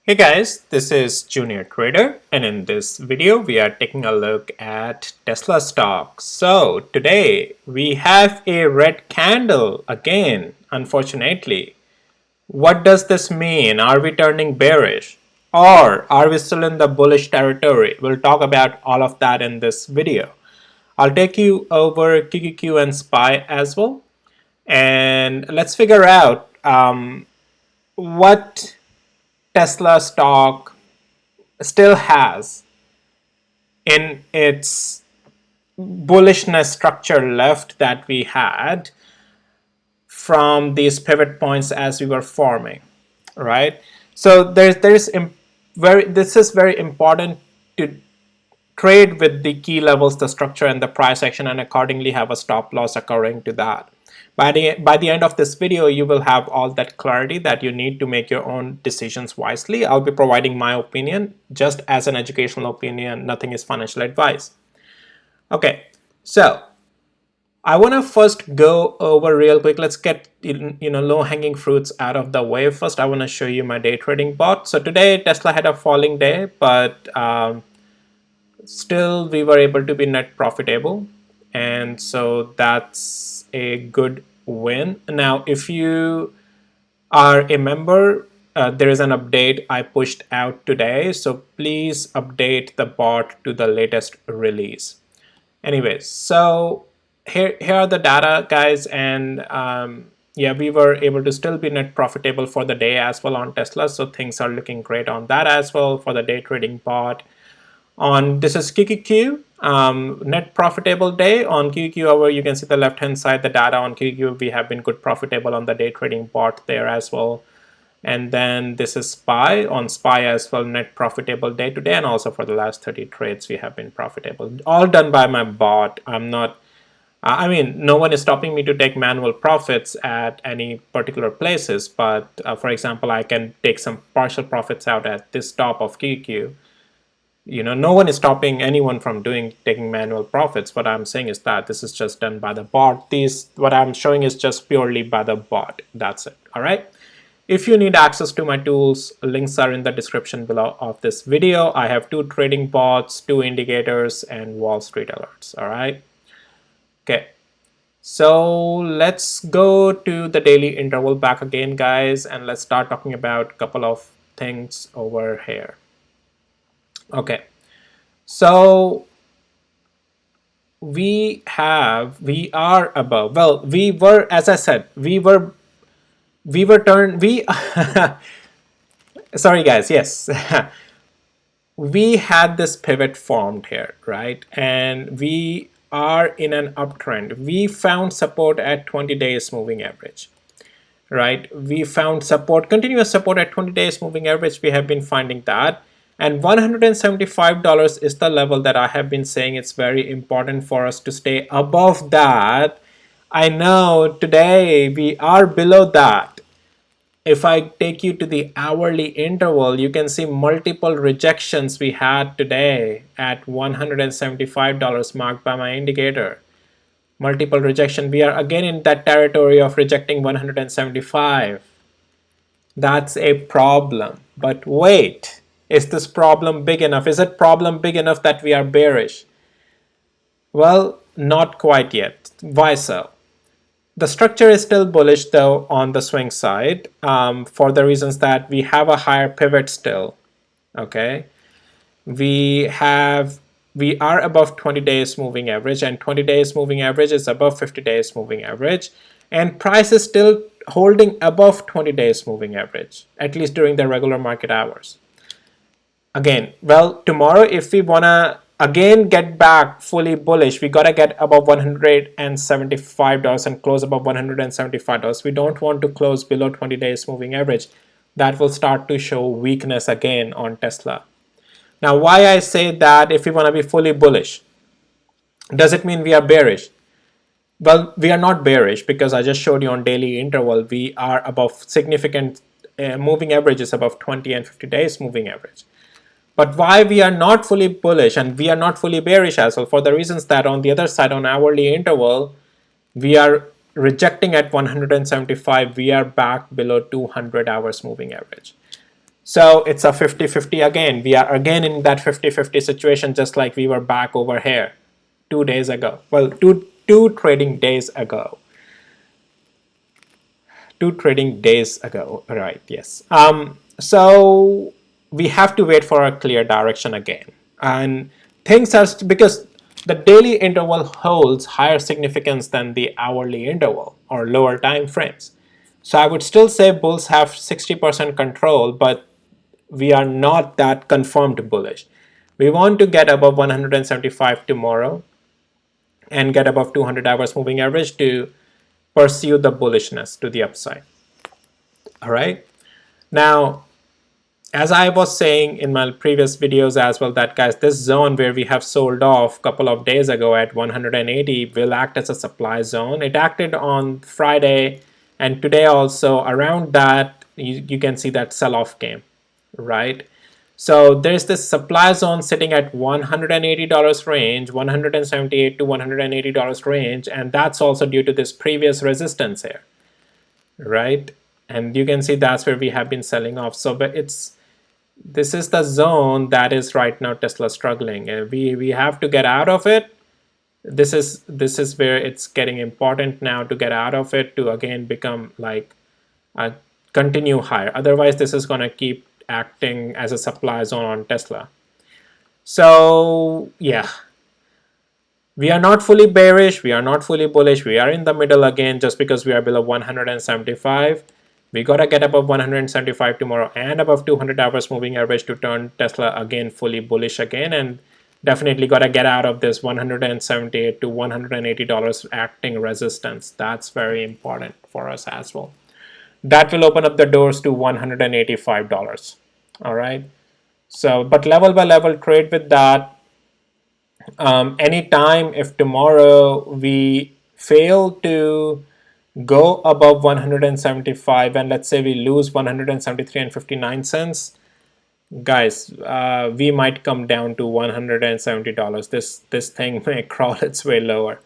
Hey guys, this is Junior Trader, and in this video we are taking a look at Tesla stock. So today we have a red candle again, unfortunately. What does this mean? Are we turning bearish? Or are we still in the bullish territory? We'll talk about all of that in this video. I'll take you over QQQ and SPY as well. And let's figure out what Tesla stock still has in its bullishness structure left that we had from these pivot points as we were forming, right? So this is very important to trade with the key levels, the structure, and the price action, and accordingly have a stop loss according to that. By the end of this video, you will have all that clarity that you need to make your own decisions wisely. I'll be providing my opinion just as an educational opinion. Nothing is financial advice. Okay, so I want to first go over real quick. Let's get low-hanging fruits out of the way. First, I want to show you my day trading bot. So today Tesla had a falling day, but still we were able to be net profitable, and so that's a good win. Now if you are a member, there is an update I pushed out today, so please update the bot to the latest release. Anyways, so here are the data, guys, and yeah, we were able to still be net profitable for the day as well on Tesla, so things are looking great on that as well for the day trading bot. On this is QQQ, net profitable day on QQQ. Over you can see the left hand side, the data on QQQ. We have been good profitable on the day trading bot there as well. And then this is SPY, on SPY as well, net profitable day to day, and also for the last 30 trades we have been profitable, all done by my bot. I'm not I mean, no one is stopping me to take manual profits at any particular places, but for example, I can take some partial profits out at this top of QQ. No one is stopping anyone from taking manual profits. What I'm saying is that this is just done by the bot. What I'm showing is just purely by the bot. That's it. All right. If you need access to my tools, links are in the description below of this video. I have 2 trading bots, 2 indicators, and Wall Street alerts. All right. Okay. So let's go to the daily interval back again, guys, and let's start talking about a couple of things over here. Okay. So we are above. Well, we were, as I said, we were sorry guys, yes. We had this pivot formed here, right? And we are in an uptrend. We found support at 20 days moving average, right? We found support, continuous support at 20 days moving average. We have been finding that. And $175 is the level that I have been saying it's very important for us to stay above that. I know today we are below that. If I take you to the hourly interval, you can see multiple rejections we had today at $175 marked by my indicator. Multiple rejection. We are again in that territory of rejecting 175. That's a problem. But wait, is this problem big enough? Is it problem big enough that we are bearish? Well, not quite yet. Why so? The structure is still bullish though on the swing side, for the reasons that we have a higher pivot still. Okay, we are above 20 days moving average, and 20 days moving average is above 50 days moving average, and price is still holding above 20 days moving average, at least during the regular market hours. Again, well, tomorrow if we wanna again get back fully bullish, we gotta get above $175 and close above $175. We don't want to close below 20 days moving average. That will start to show weakness again on Tesla. Now, why I say that if we want to be fully bullish, does it mean we are bearish? Well, we are not bearish because I just showed you on daily interval we are above significant moving averages above 20 and 50 days moving average. But why we are not fully bullish and we are not fully bearish as well? For the reasons that on the other side on hourly interval, we are rejecting at 175. We are back below 200 hours moving average. So it's a 50-50 again. We are again in that 50-50 situation, just like we were back over here 2 days ago. Well, two trading days ago. 2 trading days ago, right? Yes. So we have to wait for a clear direction again, and things are because the daily interval holds higher significance than the hourly interval or lower time frames. So I would still say bulls have 60% control, but we are not that confirmed bullish. We want to get above 175 tomorrow and get above 200 hours moving average to pursue the bullishness to the upside. All right. Now, as I was saying in my previous videos as well, that guys, this zone where we have sold off a couple of days ago at 180 will act as a supply zone. It acted on Friday and today also. Around that, you can see that sell-off came, right? So there's this supply zone sitting at $180 range, 178 to $180 range, and that's also due to this previous resistance here, right? And you can see that's where we have been selling off. So but this is the zone that is right now Tesla struggling, and we have to get out of it. This is where it's getting important now to get out of it to again become like a continue higher. Otherwise, this is going to keep acting as a supply zone on Tesla. So yeah, we are not fully bearish, we are not fully bullish, we are in the middle again. Just because we are below 175, we gotta get above 175 tomorrow and above 200 hours moving average to turn Tesla again fully bullish again, and definitely gotta get out of this 178 to $180 acting resistance. That's very important for us as well. That will open up the doors to $185. All right. So but level by level trade with that. Anytime if tomorrow we fail to go above 175 and let's say we lose 173 and 59 cents, guys, we might come down to $170. This thing may crawl its way lower.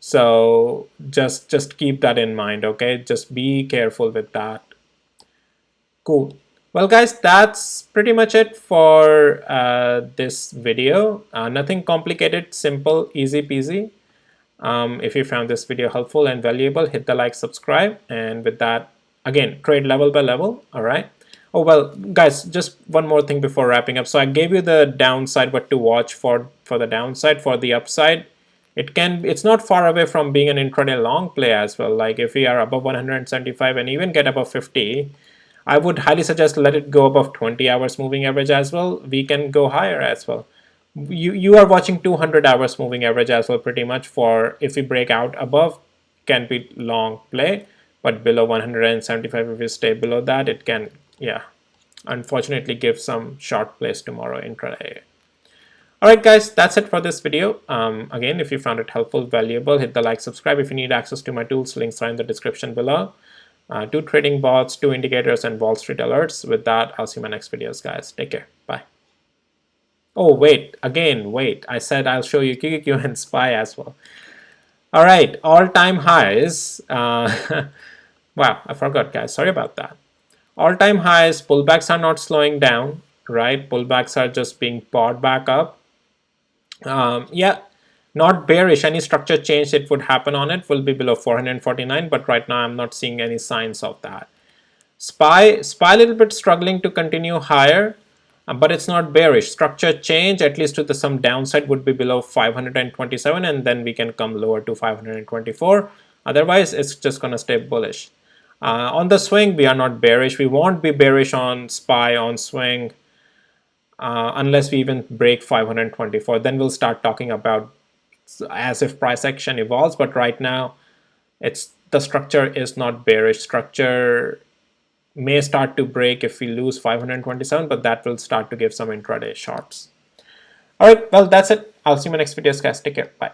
So just keep that in mind, okay? Just be careful with that. Cool. Well, guys, that's pretty much it for this video. Nothing complicated, simple, easy peasy. If you found this video helpful and valuable, hit the like, subscribe, and with that, again, trade level by level. All right. Oh, well, guys, just one more thing before wrapping up. So I gave you the downside, what to watch for the downside. For the upside, it's not far away from being an intraday long play as well. Like if we are above 175 and even get above 50, I would highly suggest let it go above 20 hours moving average as well. We can go higher as well. You are watching 200 hours moving average as well pretty much. For if we break out above, can be long play, but below 175, if we stay below that, it can, yeah, unfortunately give some short plays tomorrow intraday. Alright guys, that's it for this video. Again, if you found it helpful, valuable, hit the like, subscribe. If you need access to my tools, links are in the description below. 2 trading bots, 2 indicators, and Wall Street alerts. With that, I'll see you in my next videos, guys. Take care. Bye. Oh, wait. Again, wait. I said I'll show you QQQ and SPY as well. All right. All-time highs. Wow, I forgot, guys. Sorry about that. All-time highs. Pullbacks are not slowing down, right? Pullbacks are just being bought back up. Yeah. Not bearish. Any structure change it would happen on it will be below 449, but right now I'm not seeing any signs of that. SPY a little bit struggling to continue higher, but it's not bearish. Structure change, at least to some downside, would be below 527, and then we can come lower to 524. Otherwise, it's just going to stay bullish. On the swing, we are not bearish. We won't be bearish on SPY on swing unless we even break 524. Then we'll start talking about as if price action evolves, but right now the structure is not bearish. Structure may start to break if we lose 527, but that will start to give some intraday shorts. All right, well, that's it. I'll see you in my next videos, guys. Take care. Bye.